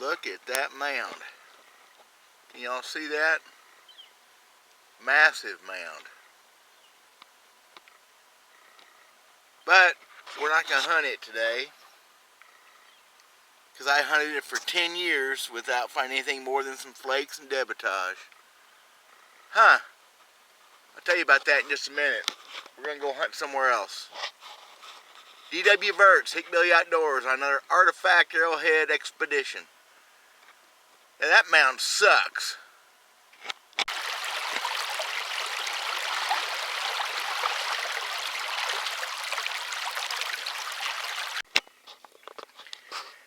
Look at that mound. Can y'all see that? Massive mound. But we're not going to hunt it today, because I hunted it for 10 years without finding anything more than some flakes and debutage. Huh. I'll tell you about that in just a minute. We're going to go hunt somewhere else. D.W. Burt's, Hickbilly Outdoors, on another Artifact Arrowhead expedition. And that mound sucks.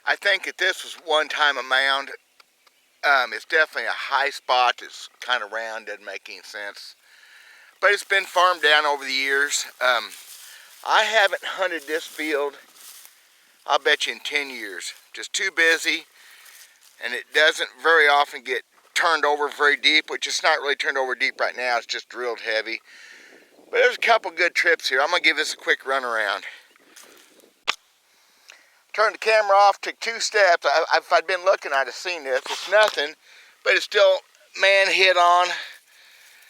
I think that this was one time a mound. It's definitely a high spot. It's kind of round, doesn't make any sense. But it's been farmed down over the years. I haven't hunted this field, I'll bet you, in 10 years. Just too busy, and it doesn't very often get turned over very deep, which it's not really turned over deep right now. It's just drilled heavy. But there's a couple good trips here. I'm going to give this a quick run around. Turned the camera off, took 2 steps. If I'd been looking, I'd have seen this. It's nothing, but it's still man hit on.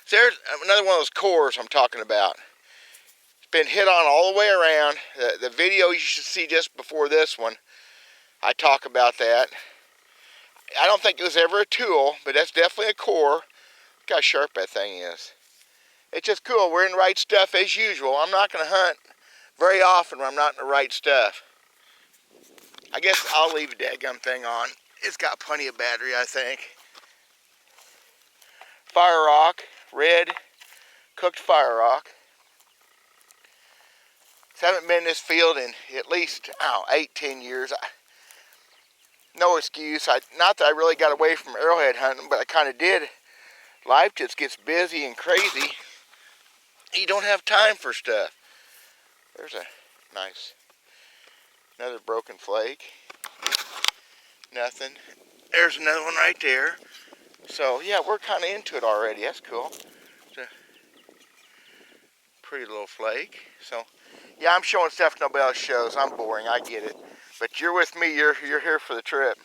So there's another one of those cores I'm talking about. It's been hit on all the way around. The video you should see just before this one, I talk about that. I don't think it was ever a tool, but that's definitely a core. Look how sharp that thing is. It's just cool. We're in the right stuff as usual. I'm not going to hunt very often when I'm not in the right stuff. I guess I'll leave the dadgum thing on. It's got plenty of battery, I think. Fire rock, red, cooked fire rock. Haven't been in this field in at least, 8-10 years. No excuse. Not that I really got away from arrowhead hunting, but I kind of did. Life just gets busy and crazy. You don't have time for stuff. There's a nice, another broken flake. Nothing. There's another one right there. So yeah, we're kind of into it already. That's cool. It's a pretty little flake. So yeah, I'm showing stuff nobody else shows. I'm boring, I get it. But you're with me, you're here for the trip.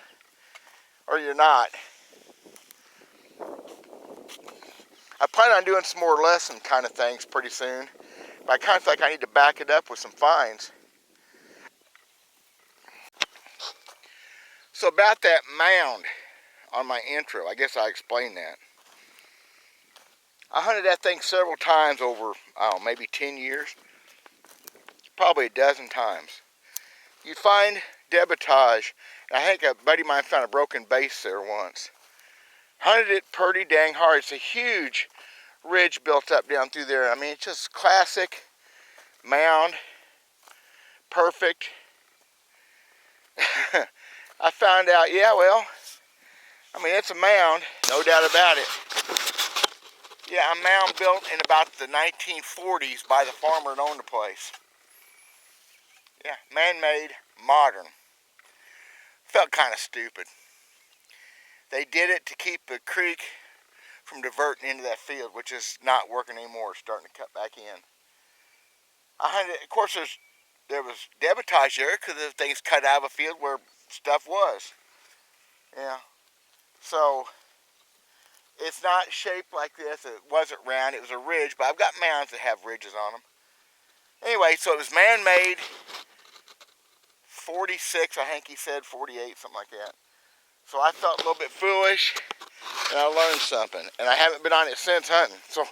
Or you're not. I plan on doing some more lesson kind of things pretty soon. But I kind of think I need to back it up with some finds. So about that mound on my intro, I guess I explained that. I hunted that thing several times over, maybe 10 years. Probably a dozen times. You'd find debutage. I think a buddy of mine found a broken base there once. Hunted it pretty dang hard. It's a huge ridge built up down through there. I mean, it's just classic mound. Perfect. I found out, yeah, well, I mean, it's a mound, no doubt about it. Yeah, a mound built in about the 1940s by the farmer that owned the place. Yeah, man-made, modern. Felt kind of stupid. They did it to keep the creek from diverting into that field, which is not working anymore. It's starting to cut back in. I hunted, of course, there was debutage there because the thing's cut out of a field where stuff was. Yeah. So it's not shaped like this. It wasn't round. It was a ridge, but I've got mounds that have ridges on them. Anyway, so it was man-made. 46, I think he said, 48, something like that. So I felt a little bit foolish, and I learned something. And I haven't been on it since hunting. So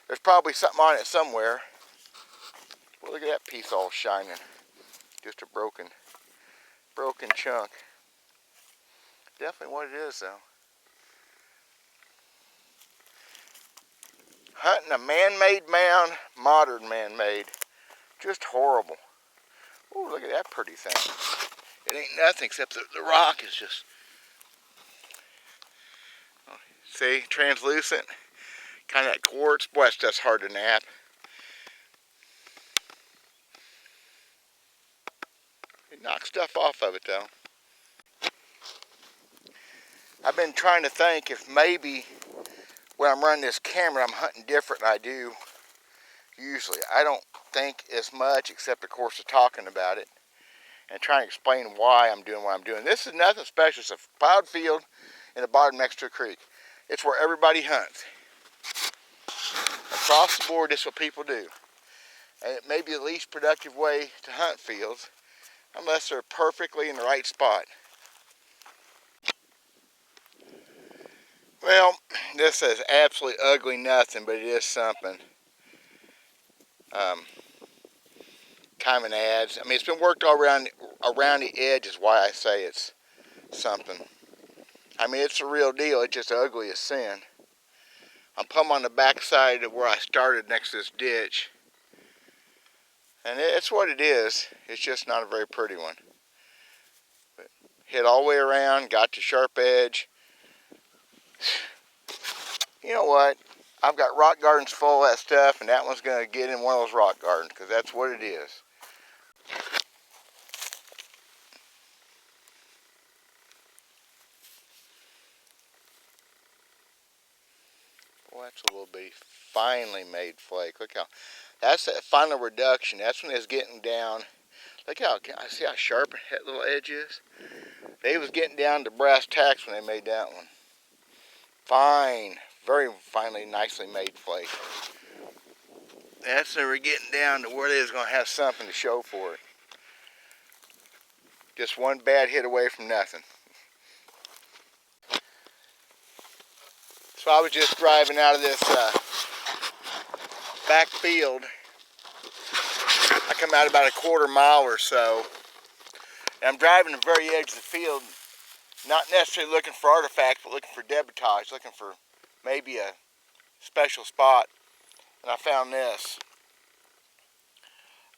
there's probably something on it somewhere. Well, look at that piece all shining. Just a broken chunk. Definitely what it is, though. Hunting a man-made mound, modern man-made. Just horrible. Oh, look at that pretty thing. It ain't nothing except the rock is just, see, translucent. Kind of that quartz. Boy, that stuff's hard to nap. It knocks stuff off of it, though. I've been trying to think if maybe when I'm running this camera, I'm hunting different than I do usually. I don't think as much, except, of course, of talking about it. and trying to explain why I'm doing what I'm doing. This is nothing special. It's a plowed field in the bottom next to a creek. It's where everybody hunts. Across the board, this is what people do. And it may be the least productive way to hunt fields, unless they're perfectly in the right spot. Well, this is absolutely ugly nothing, but it is something. Kind of an adds. I mean, it's been worked all around the edge is why I say it's something. I mean, it's the real deal. It's just ugly as sin. I'm putting on the back side of where I started next to this ditch. And it's what it is. It's just not a very pretty one. But hit all the way around, got the sharp edge. You know what? I've got rock gardens full of that stuff, and that one's going to get in one of those rock gardens, because that's what it is. Well, that's a little bitty finely made flake. Look how, that's that final reduction. That's when it's getting down. Look how, I see how sharp that little edge is? They was getting down to brass tacks when they made that one. Fine, very finely, nicely made flake. That's when we're getting down to where they was going to have something to show for it. Just one bad hit away from nothing. So I was just driving out of this back field. I come out about a quarter mile or so. And I'm driving the very edge of the field, not necessarily looking for artifacts, but looking for debutage, looking for maybe a special spot. And I found this.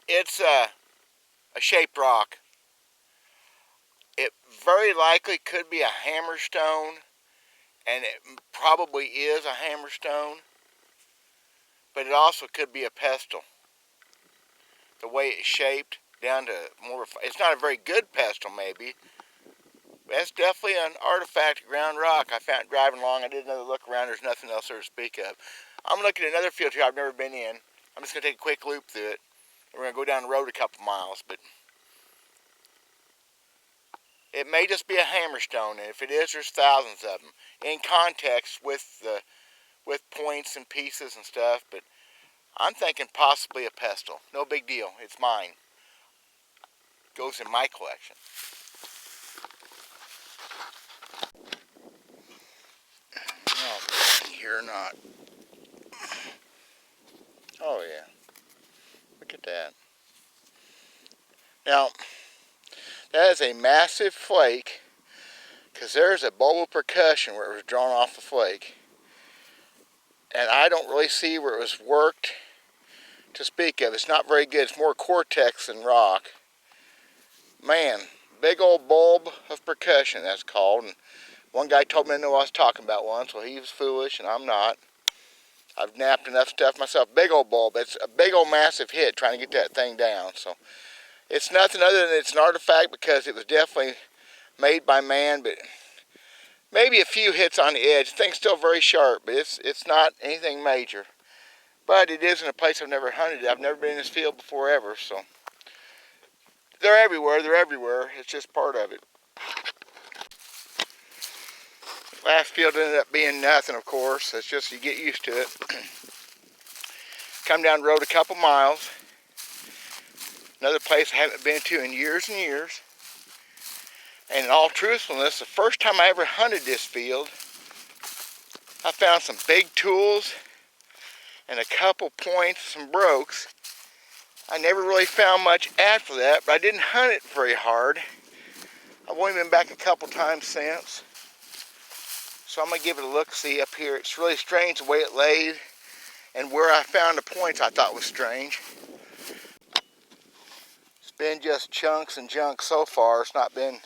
It's a shaped rock. It very likely could be a hammerstone, and it probably is a hammerstone, but it also could be a pestle. The way it's shaped down to more, it's not a very good pestle maybe, but it's definitely an artifact ground rock. I found it driving along. I did another look around. There's nothing else there to speak of. I'm looking at another field here I've never been in. I'm just going to take a quick loop through it. We're going to go down the road a couple miles, but it may just be a hammerstone, and if it is, there's thousands of them in context with points and pieces and stuff. But I'm thinking possibly a pestle. No big deal. It's mine. Goes in my collection. Oh, here or not. Oh yeah. Look at that. Now, that is a massive flake, because there's a bulb of percussion where it was drawn off the flake. And I don't really see where it was worked to speak of. It's not very good. It's more cortex than rock. Man, big old bulb of percussion, that's called. And one guy told me I knew what I was talking about once. Well, he was foolish, and I'm not. I've napped enough stuff myself. Big old bulb. It's a big old massive hit trying to get that thing down. So it's nothing other than it's an artifact, because it was definitely made by man, but maybe a few hits on the edge. The thing's still very sharp, but it's not anything major. But it is in a place I've never hunted. I've never been in this field before ever, so they're everywhere. They're everywhere. It's just part of it. Last field ended up being nothing, of course. It's just you get used to it. Come down the road a couple miles. Another place I haven't been to in years and years. And in all truthfulness, the first time I ever hunted this field, I found some big tools and a couple points, some brokes. I never really found much after that, but I didn't hunt it very hard. I've only been back a couple times since. So I'm going to give it a look-see up here. It's really strange the way it laid, and where I found the points I thought was strange. It's been just chunks and junk so far. It's not been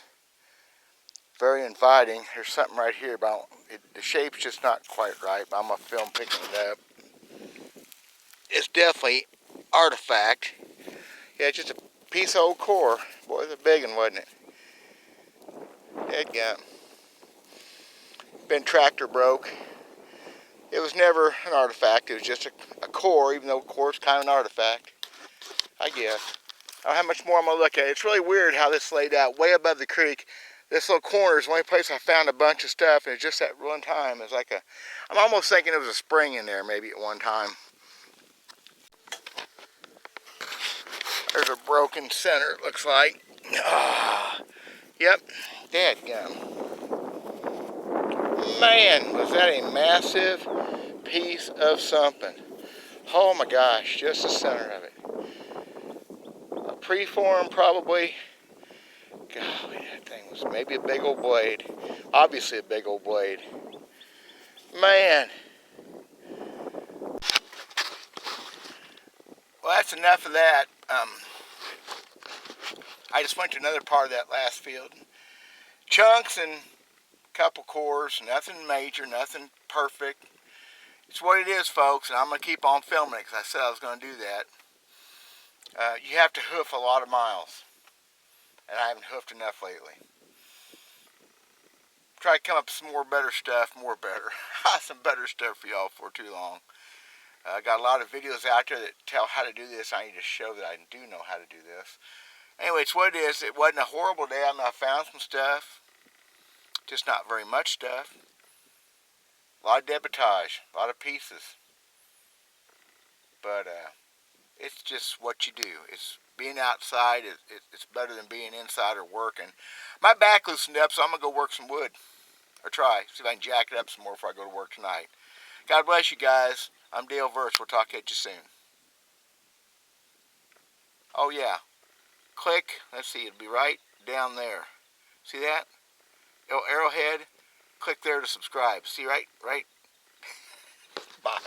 very inviting. There's something right here about it. The shape's just not quite right, but I'm going to film picking it up. It's definitely artifact. Yeah, it's just a piece of old core. Boy, it's a big one, wasn't it? Deadgum. Been tractor broke. It was never an artifact. It was just a core, even though core's kind of an artifact, I guess. I don't have much more I'm going to look at. It's really weird how this laid out way above the creek. This little corner is the only place I found a bunch of stuff, and it's just at one time. It's like I'm almost thinking it was a spring in there maybe at one time. There's a broken center, it looks like. Yep, dadgum. Man, was that a massive piece of something. Oh my gosh, just the center of it. A preform probably. Golly, that thing was maybe a big old blade. Obviously a big old blade. Man. Well, that's enough of that. I just went to another part of that last field. Chunks and a couple cores, nothing major, nothing perfect. It's what it is, folks, and I'm going to keep on filming it because I said I was going to do that. You have to hoof a lot of miles, and I haven't hoofed enough lately. Try to come up with some more better stuff, some better stuff for y'all for too long. I got a lot of videos out there that tell how to do this. I need to show that I do know how to do this. Anyway, it's what it is. It wasn't a horrible day. I mean, I found some stuff, just not very much stuff. A lot of debitage, a lot of pieces. But it's just what you do. It's being outside. It's better than being inside or working. My back loosened up, so I'm going to go work some wood. Or try. See if I can jack it up some more before I go to work tonight. God bless you guys. I'm Dale Verse. We'll talk at you soon. Oh yeah. Click. Let's see. It'll be right down there. See that? Oh, Arrowhead. Click there to subscribe. See right? Bye.